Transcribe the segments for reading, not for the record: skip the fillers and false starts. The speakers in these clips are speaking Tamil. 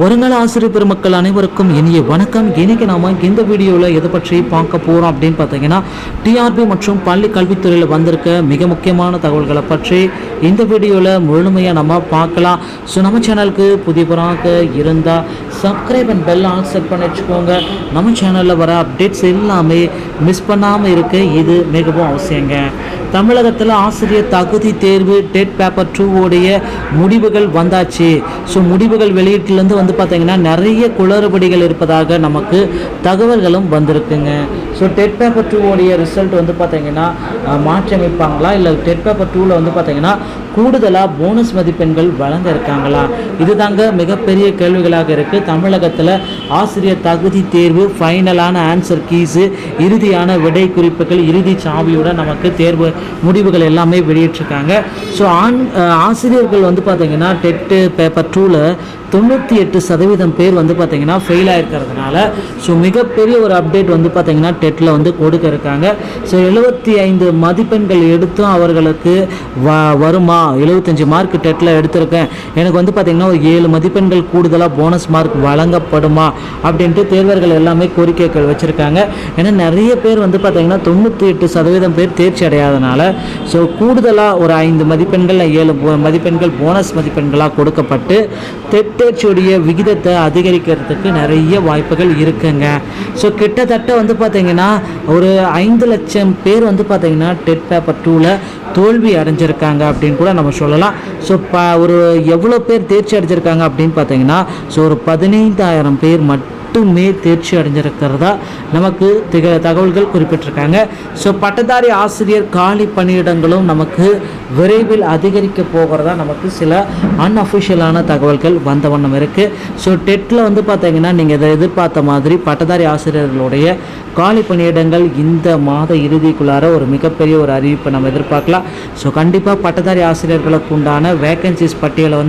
வருங்கால ஆசிரியர் பெருமக்கள் அனைவருக்கும் இனிய வணக்கம். இன்னைக்கு நாம இந்த வீடியோவில் எதை பற்றி பார்க்க போகிறோம் அப்படின்னு பார்த்தீங்கன்னா, டிஆர்பி மற்றும் பள்ளி கல்வித்துறையில் வந்திருக்க மிக முக்கியமான தகவல்களை பற்றி இந்த வீடியோவில் முழுமையாக நம்ம பார்க்கலாம். ஸோ நம்ம சேனலுக்கு புதியவராக இருந்தால் subscribe and bell all set பண்ணி வச்சுக்கோங்க. நம்ம சேனலில் வர அப்டேட்ஸ் எல்லாமே மிஸ் பண்ணாமல் இருக்க இது மிகவும் அவசியங்க. தமிழகத்தில் ஆசிரியர் தகுதி தேர்வு டெட் பேப்பர் 2 உடைய முடிவுகள் வந்தாச்சு. ஸோ முடிவுகள் வெளியீட்டிலேருந்து பார்த்தீங்கன்னா நிறைய குளறுபடிகள் இருப்பதாக நமக்கு தகவல்களும் வந்திருக்குங்க. ஸோ டெட் பேப்பர் 2 உடைய ரிசல்ட் பார்த்தீங்கன்னா மாற்றி அமைப்பாங்களா, இல்லை டெட் பேப்பர் 2ல் பார்த்தீங்கன்னா கூடுதலாக போனஸ் மதிப்பெண்கள் வழங்க இருக்காங்களா? இதுதாங்க மிகப்பெரிய கேள்விகளாக இருக்குது. தமிழகத்தில் ஆசிரியர் தகுதி தேர்வு ஃபைனலான ஆன்சர் கீஸு, இறுதியான விடை குறிப்புகள், இறுதி சாவியுடன் நமக்கு தேர்வு முடிவுகள் எல்லாமே வெளியிட்டிருக்காங்க. ஸோ ஆசிரியர்கள் பார்த்தீங்கன்னா டெட்டு பேப்பர் 2ல் 98% பேர் பார்த்தீங்கன்னா ஃபெயில் ஆகிருக்கிறதுனால ஸோ மிகப்பெரிய ஒரு அப்டேட் பார்த்தீங்கன்னா டெட்டில் கொடுக்க இருக்காங்க. ஸோ 75 மதிப்பெண்கள் எடுத்தும் அவர்களுக்கு வருமா, 75 மார்க் டெட்டில் எடுத்திருக்கேன், எனக்கு பார்த்தீங்கன்னா ஒரு 7 மதிப்பெண்கள் கூடுதலாக போனஸ் மார்க் வழங்கப்படுமா அப்படின்ட்டு தேர்வர்கள் எல்லாமே கோரிக்கைகள் வச்சுருக்காங்க. ஏன்னா நிறைய பேர் பார்த்தீங்கன்னா 98% பேர் தேர்ச்சி அடையாதனால ஸோ கூடுதலாக ஒரு 5 மதிப்பெண்கள் 7 மதிப்பெண்கள் போனஸ் மதிப்பெண்களாக கொடுக்கப்பட்டு தேர்ச்சியுடைய விகிதத்தை அதிகரிக்கிறதுக்கு நிறைய வாய்ப்புகள் இருக்குங்க. ஸோ கிட்டத்தட்ட பார்த்தீங்கன்னா ஒரு 5 லட்சம் பேர் பார்த்தீங்கன்னா டெட் பேப்பர் 2ல் தோல்வி அடைஞ்சிருக்காங்க அப்படின்னு கூட நம்ம சொல்லலாம். ஸோ ஒரு எவ்வளோ பேர் தேர்ச்சி அடைஞ்சிருக்காங்க அப்படின்னு பார்த்தீங்கன்னா ஸோ ஒரு 15,000 பேர் மட்டுமே தேர்ச்சி அடைஞ்சிருக்கிறதா நமக்கு தகவல்கள் குறிப்பிட்டிருக்காங்க. ஸோ பட்டதாரி ஆசிரியர் காலி பணியிடங்களும் நமக்கு விரைவில் அதிகரிக்க போகிறதா நமக்கு சில அன்அஃபிஷியலான தகவல்கள் வந்த வண்ணம் இருக்குது. ஸோ டெட்டில் பார்த்தீங்கன்னா நீங்கள் இதை எதிர்பார்த்த மாதிரி பட்டதாரி ஆசிரியர்களுடைய காலி பணியிடங்கள் இந்த மாத இறுதிக்குள்ளார ஒரு மிகப்பெரிய ஒரு அறிவிப்பை நம்ம எதிர்பார்க்கலாம். ஸோ கண்டிப்பாக பட்டதாரி ஆசிரியர்களுக்கு உண்டான வேக்கன்சிஸ் பட்டியலை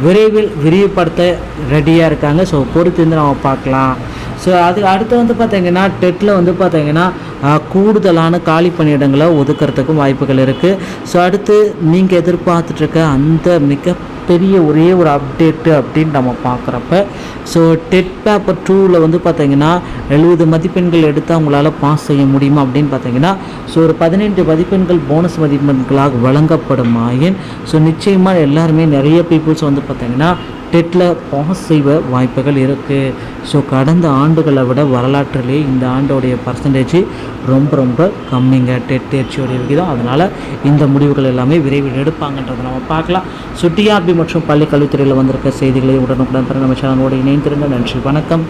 விரைவில் விரிவுபடுத்த ரெடியாக இருக்காங்க. ஸோ பொறுத்து நம்ம பார்க்கலாம். ஸோ அது அடுத்து பார்த்தீங்கன்னா டெட்டில் பார்த்தீங்கன்னா கூடுதலான காலி பணியிடங்களை ஒதுக்கிறதுக்கும் வாய்ப்புகள் இருக்குது. ஸோ அடுத்து நீங்கள் எதிர்பார்த்துட்ருக்க அந்த மிகப்பெரிய ஒரே ஒரு அப்டேட்டு அப்படின்னு நம்ம பார்க்குறப்ப ஸோ டெட் பேப்பர் 2ல் பார்த்தீங்கன்னா 70 மதிப்பெண்கள் எடுத்து அவங்களால பாஸ் செய்ய முடியுமா அப்படின்னு பார்த்தீங்கன்னா ஸோ ஒரு 15 மதிப்பெண்கள் போனஸ் மதிப்பெண்களாக வழங்கப்படுமாயின் ஸோ நிச்சயமாக எல்லாருமே நிறைய பீப்புள்ஸ் பார்த்தீங்கன்னா டெட்டில் பாஸ் செய்வ வாய்ப்புகள் இருக்குது. ஸோ கடந்த ஆண்டுகளை விட வரலாற்றிலேயே இந்த ஆண்டோடைய பர்சன்டேஜ் ரொம்ப கம்மிங்க டெட் தேர்ச்சியோடைய விகிதம். அதனால் இந்த முடிவுகள் எல்லாமே விரைவில் எடுப்பாங்கன்றதை நம்ம பார்க்கலாம். ஸோ டிஆர்பி மற்றும் பள்ளி கல்வித்துறையில் வந்திருக்க செய்திகளை உடனுக்குடன் நம்ம சேனலோடு இணைந்திருங்க. நன்றி, வணக்கம்.